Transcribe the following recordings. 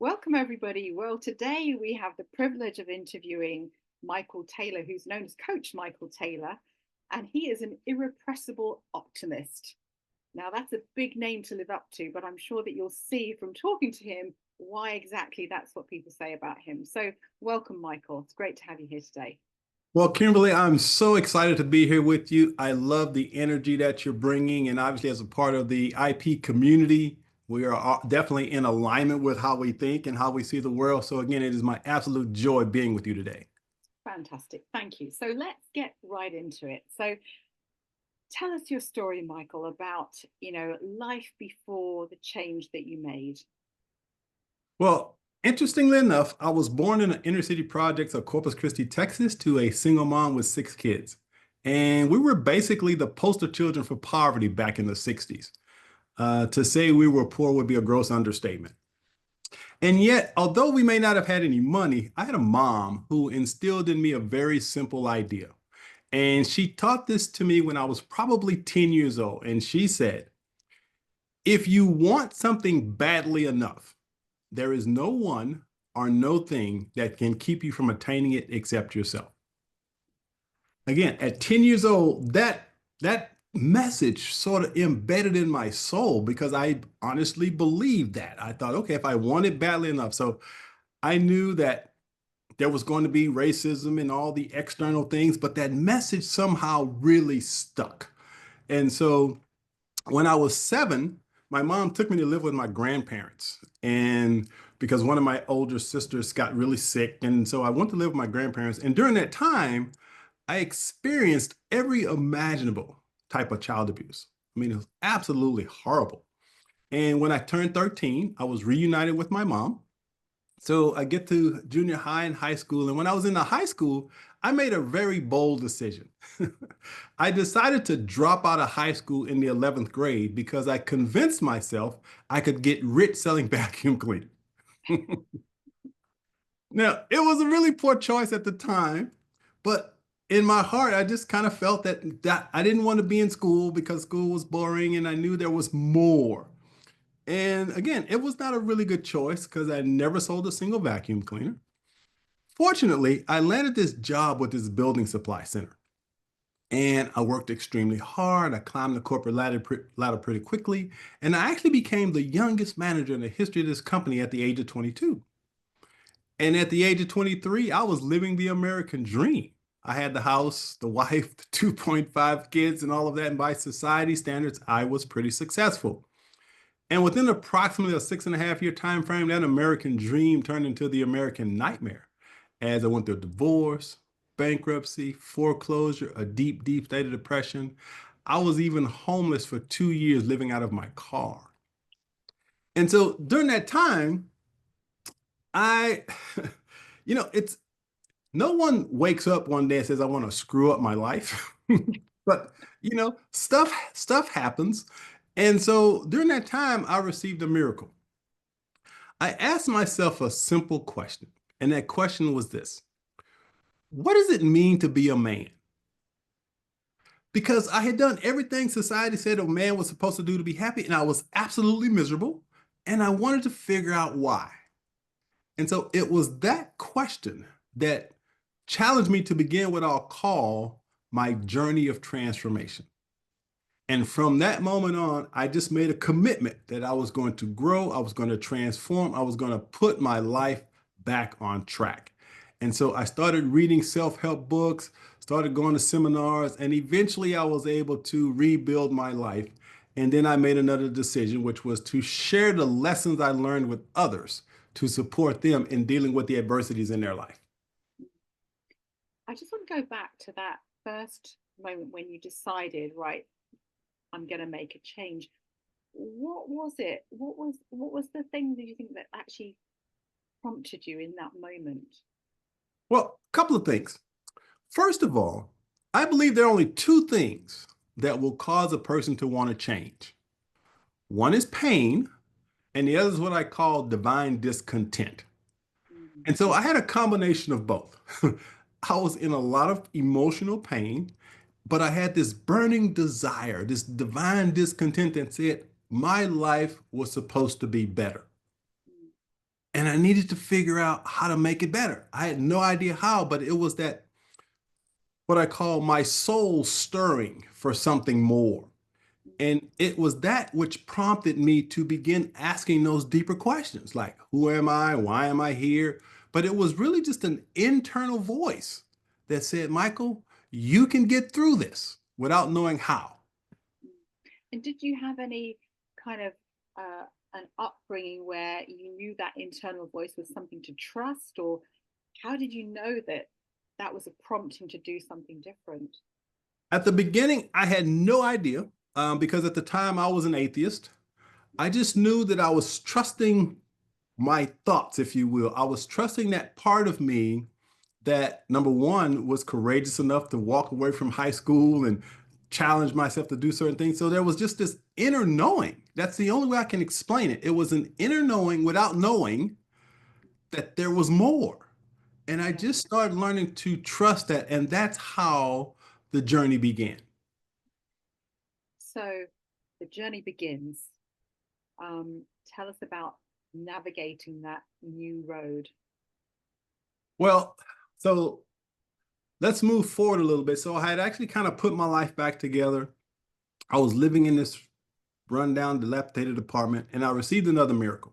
Welcome, everybody. Well, today we have the privilege of interviewing Michael Taylor, who's known as Coach Michael Taylor, and he is an irrepressible optimist. Now, that's a big name to live up to, but I'm sure that you'll see from talking to him why exactly that's what people say about him. So, welcome, Michael. It's great to have you here today. Well, Kimberly, I'm so excited to be here with you. I love the energy that you're bringing, and obviously, as a part of the IP community, we are definitely in alignment with how we think and how we see the world. So, again, it is my absolute joy being with you today. Fantastic. Thank you. So, let's get right into it. So, tell us your story, Michael, about, life before the change that you made. Well, interestingly enough, I was born in the inner city projects of Corpus Christi, Texas, to a single mom with 6 kids. And we were basically the poster children for poverty back in the 60s. To say we were poor would be a gross understatement. And yet, although we may not have had any money, I had a mom who instilled in me a very simple idea. And she taught this to me when I was probably 10 years old. And she said, if you want something badly enough, there is no one or no thing that can keep you from attaining it except yourself. Again, at 10 years old, that message sort of embedded in my soul because I honestly believed that. I thought, okay, if I want it badly enough. So I knew that there was going to be racism and all the external things, but that message somehow really stuck. And so when I was 7, my mom took me to live with my grandparents. And because one of my older sisters got really sick. And so I went to live with my grandparents. And during that time, I experienced every imaginable type of child abuse. I mean, it was absolutely horrible. And when I turned 13, I was reunited with my mom. So I get to junior high and high school. And when I was in the high school, I made a very bold decision. I decided to drop out of high school in the 11th grade because I convinced myself I could get rich selling vacuum cleaners. Now, it was a really poor choice at the time, but in my heart, I just kind of felt that I didn't want to be in school because school was boring and I knew there was more. And again, it was not a really good choice because I never sold a single vacuum cleaner. Fortunately, I landed this job with this building supply center. And I worked extremely hard. I climbed the corporate ladder pretty quickly. And I actually became the youngest manager in the history of this company at the age of 22. And at the age of 23, I was living the American dream. I had the house, the wife, the 2.5 kids, and all of that. And by society standards, I was pretty successful. And within approximately a 6.5 year time frame, that American dream turned into the American nightmare as I went through divorce, bankruptcy, foreclosure, a deep, deep state of depression. I was even homeless for 2 years living out of my car. And so during that time, I, it's no one wakes up one day and says, I want to screw up my life. But, stuff happens. And so during that time, I received a miracle. I asked myself a simple question, and that question was this: what does it mean to be a man? Because I had done everything society said a man was supposed to do to be happy, and I was absolutely miserable, and I wanted to figure out why. And so it was that question that challenged me to begin what I'll call my journey of transformation. And from that moment on, I just made a commitment that I was going to grow, I was going to transform, I was going to put my life back on track. And so I started reading self-help books, started going to seminars, and eventually I was able to rebuild my life. And then I made another decision, which was to share the lessons I learned with others to support them in dealing with the adversities in their life. I just want to go back to that first moment when you decided, right, I'm going to make a change. What was it? What was the thing that you think that actually prompted you in that moment? Well, a couple of things. First of all, I believe there are only two things that will cause a person to want to change. One is pain, and the other is what I call divine discontent. Mm. And so I had a combination of both. I was in a lot of emotional pain, but I had this burning desire, this divine discontent that said my life was supposed to be better. and I needed to figure out how to make it better. I had no idea how, but it was that what I call my soul stirring for something more. And it was that which prompted me to begin asking those deeper questions like, who am I? Why am I here? But it was really just an internal voice that said, Michael, you can get through this without knowing how. And did you have any kind of an upbringing where you knew that internal voice was something to trust, or how did you know that that was a prompting to do something different? At the beginning, I had no idea because at the time I was an atheist. I just knew that I was trusting my thoughts, if you will. I was trusting that part of me that, number one, was courageous enough to walk away from high school and challenge myself to do certain things. So there was just this inner knowing. That's the only way I can explain it. It was an inner knowing without knowing that there was more. And I Yeah. just started learning to trust that. And that's how the journey began. So the journey begins. Tell us about navigating that new road. Well, so let's move forward a little bit. So I had actually kind of put my life back together. I was living in this rundown, dilapidated apartment, and I received another miracle.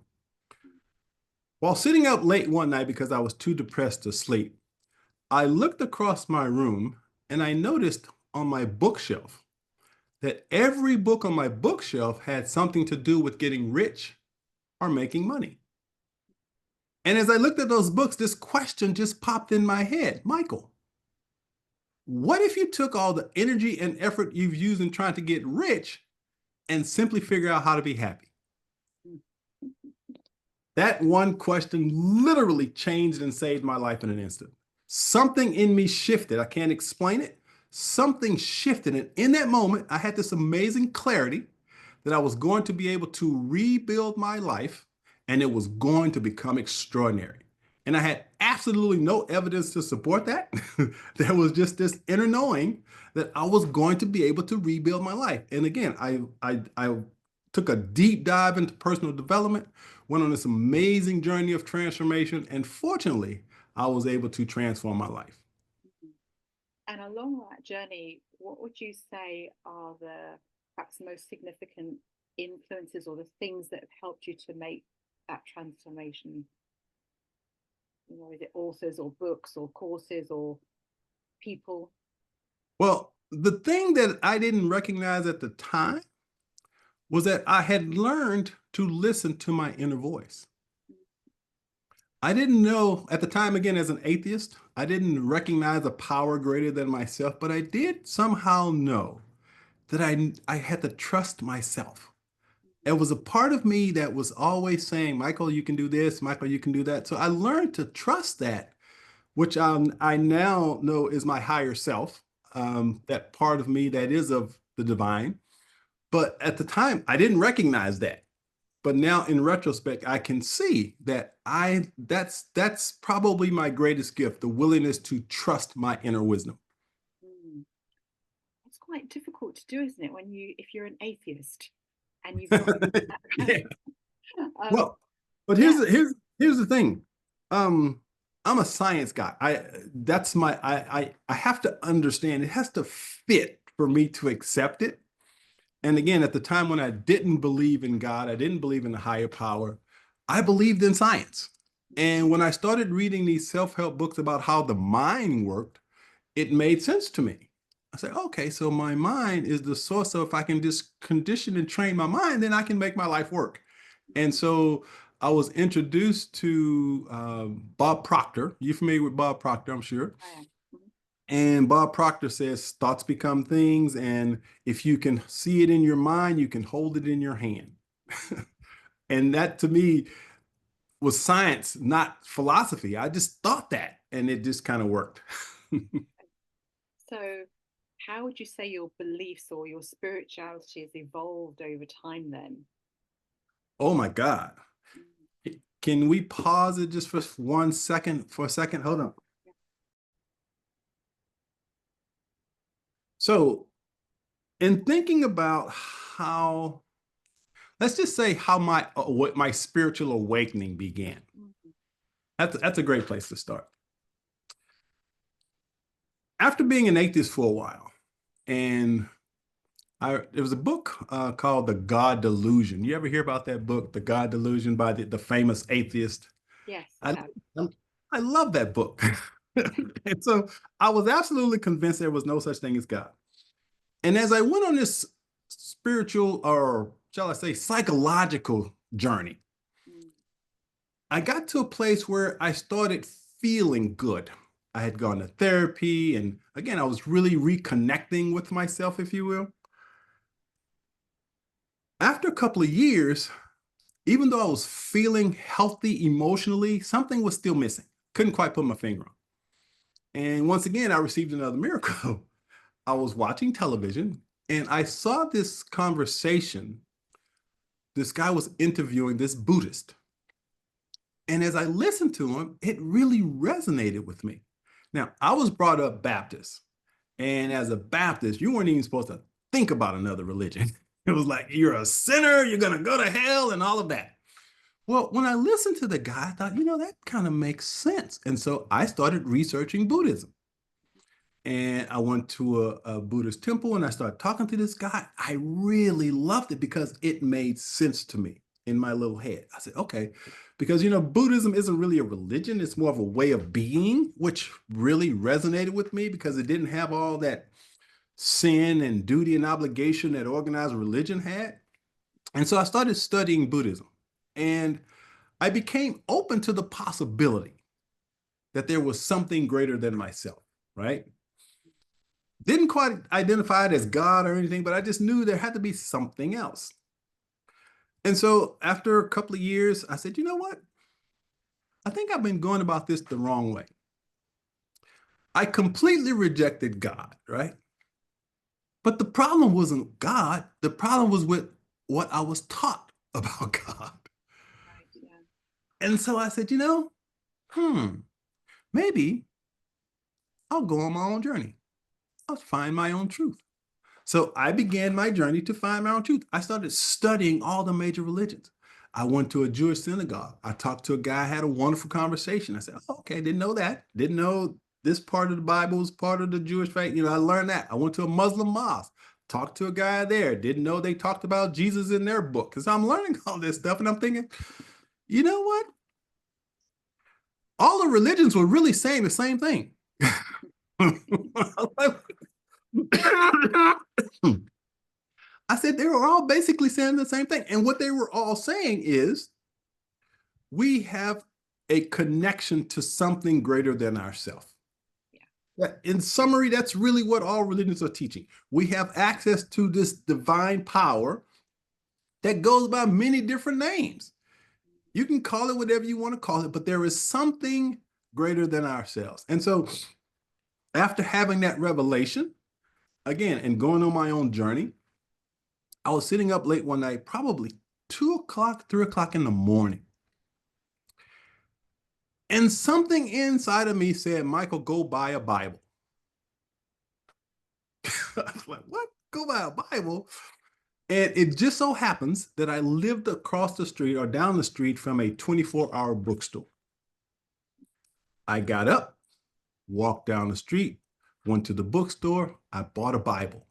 While sitting up late one night because I was too depressed to sleep, I looked across my room and I noticed on my bookshelf that every book on my bookshelf had something to do with getting rich or making money. And as I looked at those books, this question just popped in my head. Michael, what if you took all the energy and effort you've used in trying to get rich and simply figure out how to be happy? That one question literally changed and saved my life in an instant. Something in me shifted. I can't explain it. Something shifted. And in that moment, I had this amazing clarity that I was going to be able to rebuild my life and it was going to become extraordinary. And I had absolutely no evidence to support that. There was just this inner knowing that I was going to be able to rebuild my life. And again, I took a deep dive into personal development, went on this amazing journey of transformation, and fortunately, I was able to transform my life. And along that journey, what would you say are the perhaps most significant influences or the things that have helped you to make that transformation? You know, is it authors or books or courses or people? Well, the thing that I didn't recognize at the time was that I had learned to listen to my inner voice. I didn't know at the time, again, as an atheist, I didn't recognize a power greater than myself, but I did somehow know that I had to trust myself. It was a part of me that was always saying, Michael, you can do this, Michael, you can do that. So I learned to trust that, which I now know is my higher self, that part of me that is of the divine. But at the time, I didn't recognize that. But now in retrospect, I can see that that's probably my greatest gift, the willingness to trust my inner wisdom. Mm. It's quite difficult to do, isn't it, when you if you're an atheist and you've not that kind Yeah. of Well, but yeah. here's the thing. Um, I'm a science guy. I have to understand it has to fit for me to accept it. And again, at the time when I didn't believe in God, I didn't believe in the higher power, I believed in science. And when I started reading these self-help books about how the mind worked, it made sense to me. I said, okay, so my mind is the source of, if I can just condition and train my mind, then I can make my life work. And so I was introduced to Bob Proctor. You familiar with Bob Proctor, I'm sure. I am. Mhm. And Bob Proctor says thoughts become things. And if you can see it in your mind, you can hold it in your hand. And that to me was science, not philosophy. I just thought that and it just kind of worked. So how would you say your beliefs or your spirituality has evolved over time then? Oh my God. Mm. Can we pause it just for 1 second? For a second, hold on. So, in thinking about how, let's just say how my what my spiritual awakening began. That's a great place to start. After being an atheist for a while, and there was a book called The God Delusion. You ever hear about that book, The God Delusion, by the famous atheist? Yes, I I, have. I love that book. And so I was absolutely convinced there was no such thing as God. And as I went on this spiritual, or shall I say, psychological journey, Mm. I got to a place where I started feeling good. I had gone to therapy, and again, I was really reconnecting with myself, if you will. After a couple of years, even though I was feeling healthy emotionally, something was still missing. Couldn't quite put my finger on. And once again, I received another miracle. I was watching television and I saw this conversation. This guy was interviewing this Buddhist. And as I listened to him, it really resonated with me. Now, I was brought up Baptist. And as a Baptist, you weren't even supposed to think about another religion. It was like, you're a sinner, you're going to go to hell, and all of that. Well, when I listened to the guy, I thought, that kind of makes sense. And so I started researching Buddhism. And I went to a Buddhist temple and I started talking to this guy. I really loved it because it made sense to me in my little head. I said, okay, because Buddhism isn't really a religion, it's more of a way of being, which really resonated with me because it didn't have all that sin and duty and obligation that organized religion had. And so I started studying Buddhism and I became open to the possibility that there was something greater than myself, right? Didn't quite identify it as God or anything, but I just knew there had to be something else. And so after a couple of years, I said, you know what? I think I've been going about this the wrong way. I completely rejected God, right? But the problem wasn't God. The problem was with what I was taught about God. Right, yeah. And so I said, maybe I'll go on my own journey. I'll find my own truth. So I began my journey to find my own truth. I started studying all the major religions. I went to a Jewish synagogue. I talked to a guy, had a wonderful conversation. I said, oh, okay, didn't know that. Didn't know this part of the Bible was part of the Jewish faith. I learned that. I went to a Muslim mosque, talked to a guy there. Didn't know they talked about Jesus in their book because I'm learning all this stuff and I'm thinking, you know what? All the religions were really saying the same thing. I said they were all basically saying the same thing. And what they were all saying is we have a connection to something greater than ourselves. Yeah. In summary, that's really what all religions are teaching. We have access to this divine power that goes by many different names. You can call it whatever you want to call it, but there is something greater than ourselves. And so after having that revelation, again, and going on my own journey, I was sitting up late one night, probably 2 o'clock, 3 o'clock in the morning. And something inside of me said, Michael, go buy a Bible. I was like, what? Go buy a Bible? And it just so happens that I lived across the street or down the street from a 24-hour bookstore. I got up, walked down the street, went to the bookstore, I bought a Bible.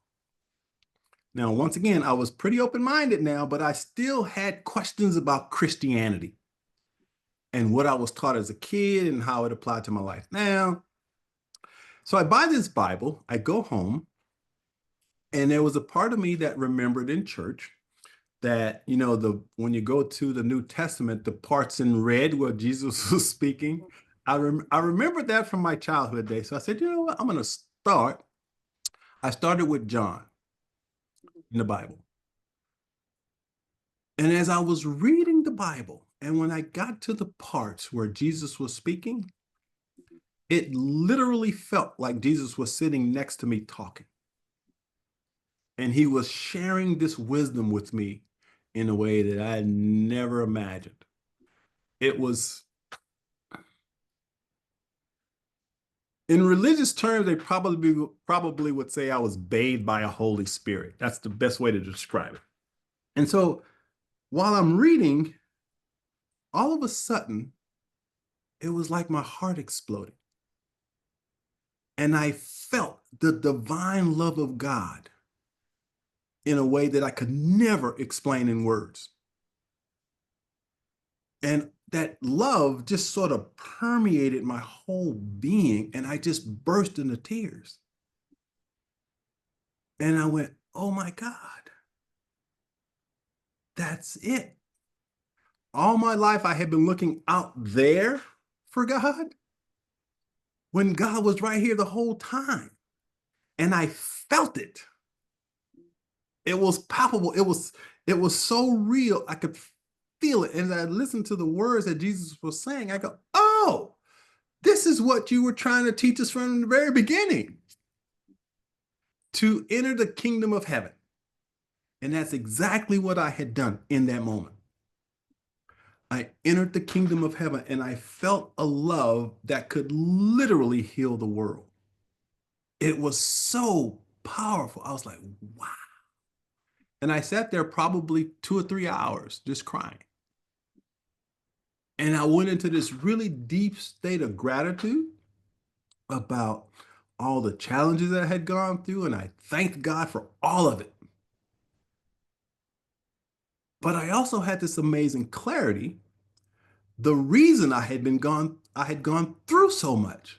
Now, once again, I was pretty open-minded now, but I still had questions about Christianity and what I was taught as a kid and how it applied to my life now. So I buy this Bible, I go home, and there was a part of me that remembered in church that, when you go to the New Testament, the parts in red where Jesus was speaking, I remembered that from my childhood days. So I said, you know what, I'm going to start. I started with John in the Bible. And as I was reading the Bible, and when I got to the parts where Jesus was speaking, it literally felt like Jesus was sitting next to me talking. And he was sharing this wisdom with me in a way that I never imagined. It was, in religious terms, they probably would say I was bathed by a Holy Spirit. That's the best way to describe it. And so while I'm reading, all of a sudden, it was like my heart exploded. And I felt the divine love of God in a way that I could never explain in words. And that love just sort of permeated my whole being. And I just burst into tears. And I went, oh my God, that's it. All my life, I had been looking out there for God when God was right here the whole time. And I felt it. It was palpable. It was so real. I could feel it. And I listened to the words that Jesus was saying. I go, oh, this is what you were trying to teach us from the very beginning, to enter the kingdom of heaven. And that's exactly what I had done in that moment. I entered the kingdom of heaven and I felt a love that could literally heal the world. It was so powerful. I was like, wow. And I sat there probably 2 or 3 hours just crying. And I went into this really deep state of gratitude about all the challenges that I had gone through. And I thanked God for all of it. But I also had this amazing clarity. The reason I had gone through so much,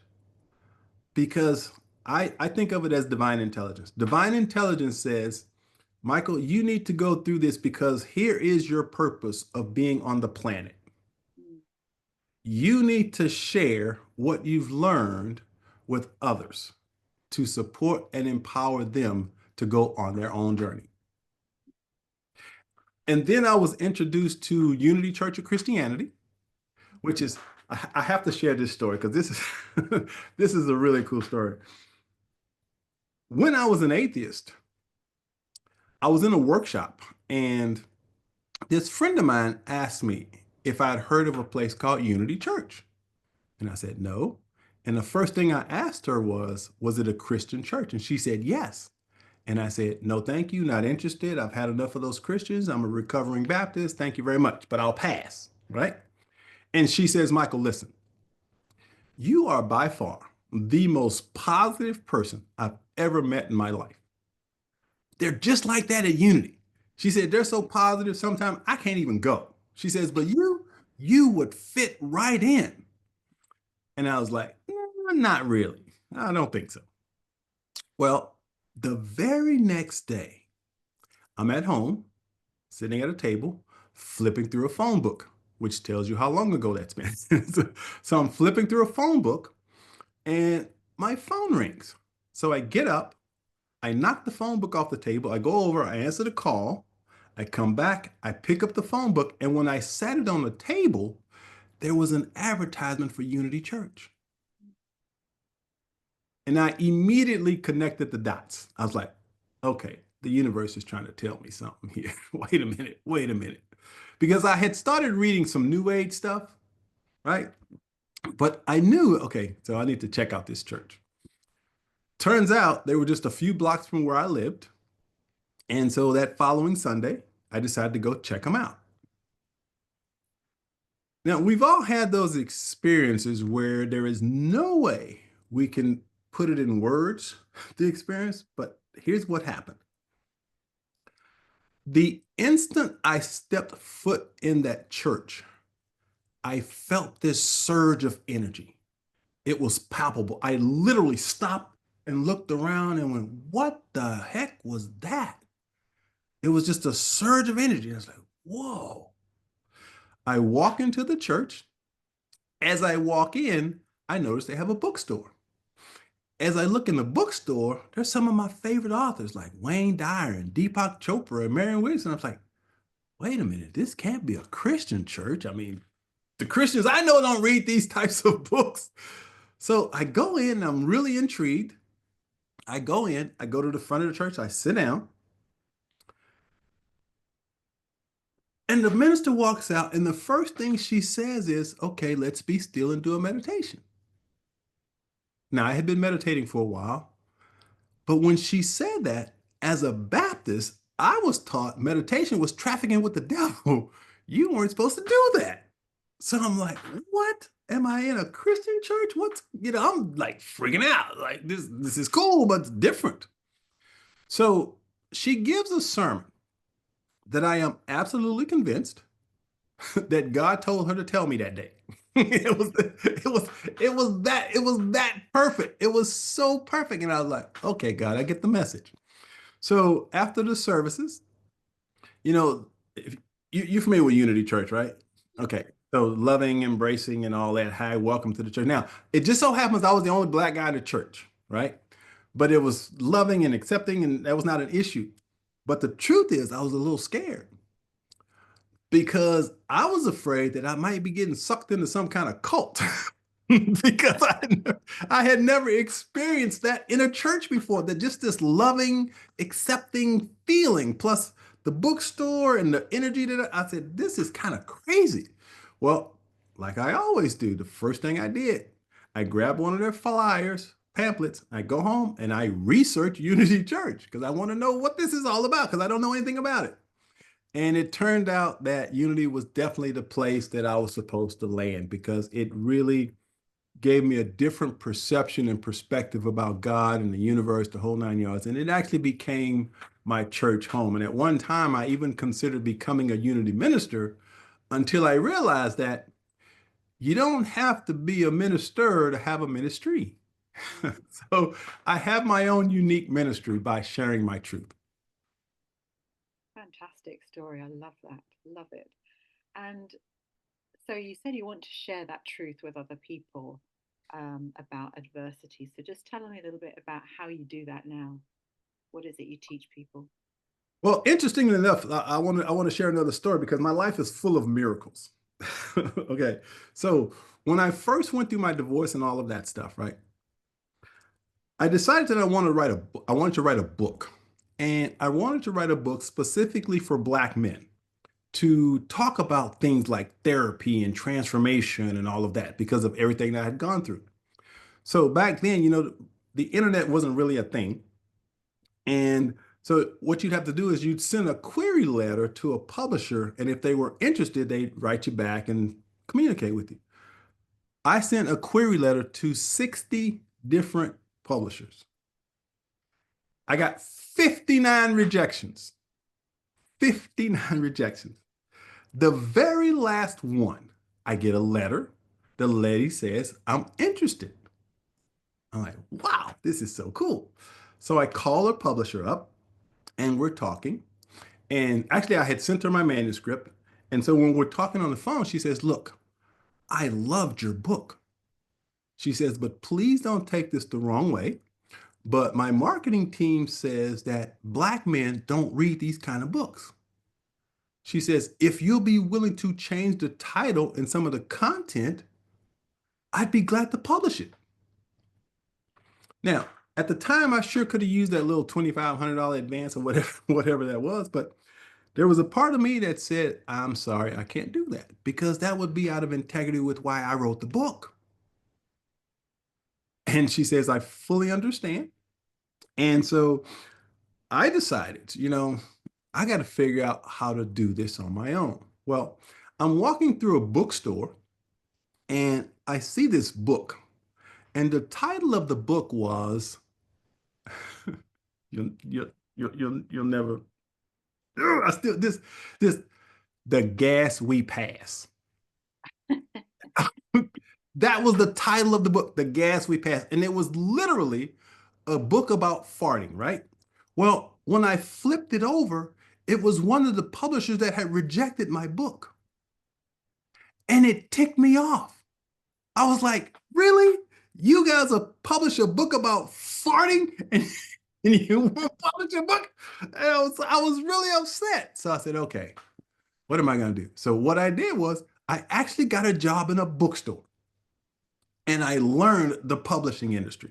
because I think of it as divine intelligence. Divine intelligence says, Michael, you need to go through this because here is your purpose of being on the planet. You need to share what you've learned with others to support and empower them to go on their own journey. And then I was introduced to Unity Church of Christianity, which is, I have to share this story because this is this is a really cool story. When I was an atheist, I was in a workshop and this friend of mine asked me if I'd heard of a place called Unity Church. And I said, no. And the first thing I asked her was it a Christian church? And she said, yes. And I said, no, thank you, not interested. I've had enough of those Christians. I'm a recovering Baptist. Thank you very much, but I'll pass, right? And she says, Michael, listen, you are by far the most positive person I've ever met in my life. They're just like that at Unity. She said, they're so positive, sometimes I can't even go. She says, but you would fit right in. And I was like, not really. I don't think so. Well, the very next day, I'm at home, sitting at a table, flipping through a phone book, which tells you how long ago that's been. So I'm flipping through a phone book and my phone rings. So I get up, I knock the phone book off the table, I go over, I answer the call, I come back, I pick up the phone book, and when I sat it on the table, there was an advertisement for Unity Church. And I immediately connected the dots. I was like, okay, the universe is trying to tell me something here. Wait a minute, wait a minute. Because I had started reading some New Age stuff, right? But I knew, okay, so I need to check out this church. Turns out they were just a few blocks from where I lived. And so that following Sunday, I decided to go check them out. Now, we've all had those experiences where there is no way we can put it in words, the experience, but here's what happened. The instant I stepped foot in that church, I felt this surge of energy. It was palpable. I literally stopped and looked around and went, what the heck was that? It was just a surge of energy. I was like, whoa. I walk into the church. As I walk in, I notice they have a bookstore. As I look in the bookstore, there's some of my favorite authors like Wayne Dyer and Deepak Chopra and Marion Williamson. I was like, wait a minute, this can't be a Christian church. I mean, the Christians I know don't read these types of books. So I go in, I'm really intrigued. I go in, I go to the front of the church, I sit down. And the minister walks out, and the first thing she says is, okay, let's be still and do a meditation. Now, I had been meditating for a while, but when she said that, as a Baptist, I was taught meditation was trafficking with the devil. You weren't supposed to do that. So I'm like, what? am I in a Christian church? What's, I'm like freaking out. Like this is cool, but it's different. So she gives a sermon that I am absolutely convinced that God told her to tell me that day. It was that perfect. It was so perfect. And I was like, okay, God, I get the message. So after the services, if you're familiar with Unity Church, right? Okay. So loving, embracing, and all that. Hi, welcome to the church. Now, it just so happens I was the only black guy in the church, right? But it was loving and accepting, and that was not an issue. But the truth is, I was a little scared because I was afraid that I might be getting sucked into some kind of cult because I had never experienced that in a church before. That just this loving, accepting feeling, plus the bookstore and the energy that I said, this is kind of crazy. Well, like I always do, the first thing I did, I grabbed one of their flyers, pamphlets, I go home and I research Unity Church because I want to know what this is all about because I don't know anything about it. And it turned out that Unity was definitely the place that I was supposed to land because it really gave me a different perception and perspective about God and the universe, the whole 9 yards. And it actually became my church home. And at one time, I even considered becoming a Unity minister until I realized that you don't have to be a minister to have a ministry. So I have my own unique ministry by sharing my truth. Fantastic story. I love that. Love it. And so you said you want to share that truth with other people about adversity. So just tell me a little bit about how you do that now. What is it you teach people? Well, interestingly enough, I want to share another story because my life is full of miracles. Okay. So when I first went through my divorce and all of that stuff, right? I decided that I wanted to write a book. And I wanted to write a book specifically for Black men to talk about things like therapy and transformation and all of that because of everything that I had gone through. So back then, the internet wasn't really a thing. And so what you'd have to do is you'd send a query letter to a publisher, and if they were interested, they'd write you back and communicate with you. I sent a query letter to 60 different publishers. I got 59 rejections. 59 rejections. The very last one, I get a letter. The lady says, I'm interested. I'm like, wow, this is so cool. So I call her publisher up and we're talking. And actually, I had sent her my manuscript. And so when we're talking on the phone, she says, look, I loved your book. She says, but please don't take this the wrong way. But my marketing team says that Black men don't read these kind of books. She says, if you'll be willing to change the title and some of the content, I'd be glad to publish it. Now, at the time, I sure could have used that little $2,500 advance or whatever, whatever that was, but there was a part of me that said, I'm sorry, I can't do that because that would be out of integrity with why I wrote the book. And she says, I fully understand. And so I decided, I got to figure out how to do this on my own. Well, I'm walking through a bookstore and I see this book. And the title of the book was, you'll never, I still, this, The Gas We Pass. That was the title of the book, The Gas We Pass. And it was literally a book about farting, right? Well, when I flipped it over, it was one of the publishers that had rejected my book. And it ticked me off. I was like, really? You guys will publish a book about farting and you won't publish a book? And I was really upset. So I said, okay, what am I going to do? So what I did was I actually got a job in a bookstore and I learned the publishing industry.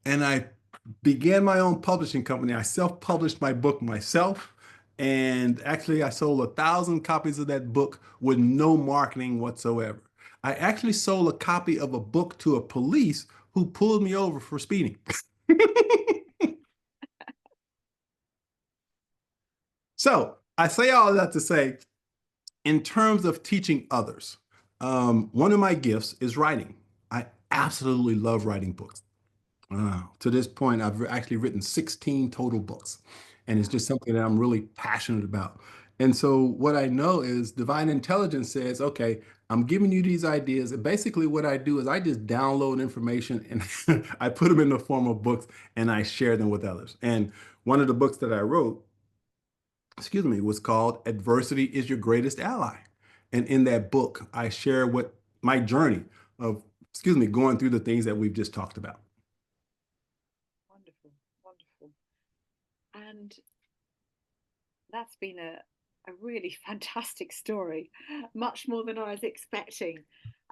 And I began my own publishing company. I self-published my book myself. And actually, I sold 1,000 copies of that book with no marketing whatsoever. I actually sold a copy of a book to a police who pulled me over for speeding. So I say all that to say, in terms of teaching others, One of my gifts is writing. I absolutely love writing books. To this point, I've actually written 16 total books, and it's Wow. just something that I'm really passionate about. And so, what I know is divine intelligence says, okay, I'm giving you these ideas. And basically, what I do is I just download information and I put them in the form of books and I share them with others. And one of the books that I wrote, excuse me, was called Adversity is Your Greatest Ally. And in that book, I share what my journey of, excuse me, going through the things that we've just talked about. Wonderful, wonderful. And that's been a really fantastic story, much more than I was expecting.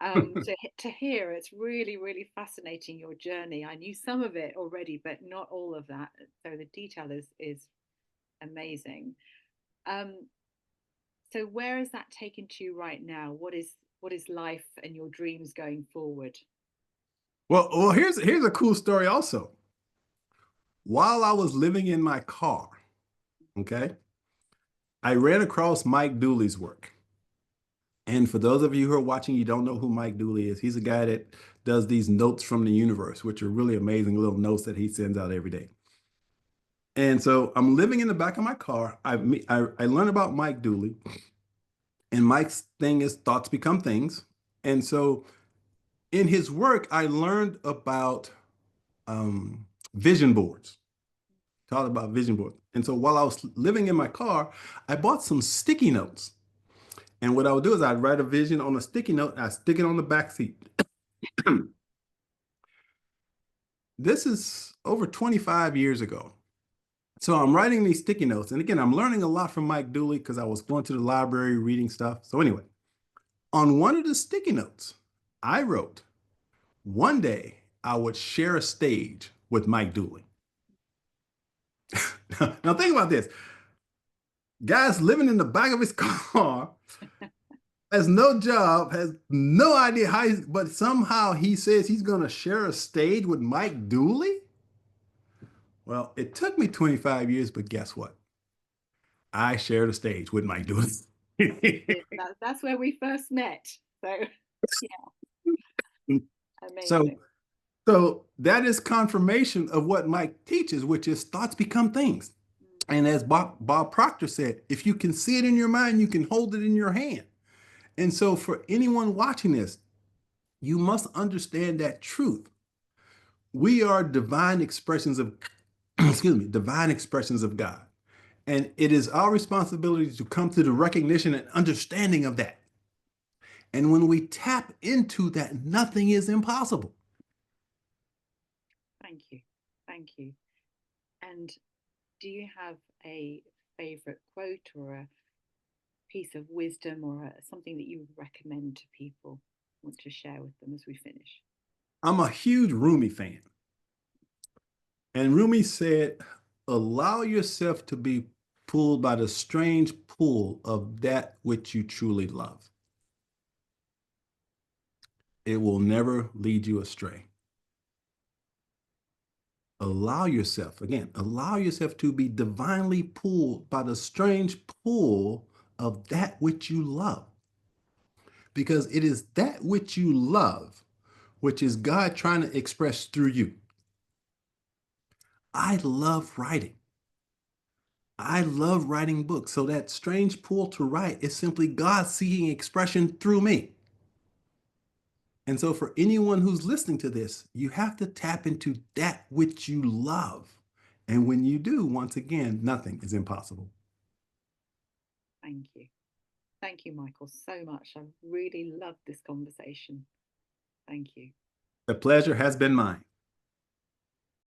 To hear, it's really, really fascinating your journey. I knew some of it already, but not all of that. So the detail is amazing. Um, so where is that taken to you right now? What is life and your dreams going forward? Well, here's a cool story also. While I was living in my car, okay, I ran across Mike Dooley's work. And for those of you who are watching, you don't know who Mike Dooley is. He's a guy that does these notes from the universe, which are really amazing little notes that he sends out every day. And so I'm living in the back of my car. I learned about Mike Dooley, and Mike's thing is thoughts become things. And so in his work, I learned about um, vision boards. Taught about vision boards. And so while I was living in my car, I bought some sticky notes. And what I would do is I'd write a vision on a sticky note and I stick it on the back seat. This is over 25 years ago. So I'm writing these sticky notes. And again, I'm learning a lot from Mike Dooley because I was going to the library reading stuff. So anyway, on one of the sticky notes, I wrote, one day I would share a stage with Mike Dooley. Now think about this. Guy's living in the back of his car, has no job, has no idea how but somehow he says he's going to share a stage with Mike Dooley. Well, it took me 25 years, but guess what? I shared a stage with Mike Dooley. That's where we first met. So yeah, so, amazing. so that is confirmation of what Mike teaches, which is thoughts become things. And as Bob Proctor said, if you can see it in your mind, you can hold it in your hand. And so for anyone watching this, you must understand that truth. We are divine expressions of, excuse me, divine expressions of God. And it is our responsibility to come to the recognition and understanding of that. And when we tap into that, nothing is impossible. Thank you. Thank you. And do you have a favorite quote or a piece of wisdom or something that you would recommend to people, want to share with them as we finish? I'm a huge Rumi fan. And Rumi said, allow yourself to be pulled by the strange pull of that which you truly love. It will never lead you astray. Allow yourself, again, allow yourself to be divinely pulled by the strange pull of that which you love. Because it is that which you love, which is God trying to express through you. I love writing. I love writing books. So that strange pull to write is simply God seeking expression through me. And so for anyone who's listening to this, you have to tap into that which you love. And when you do, once again, nothing is impossible. Thank you. Thank you, Michael, so much. I really loved this conversation. Thank you. The pleasure has been mine.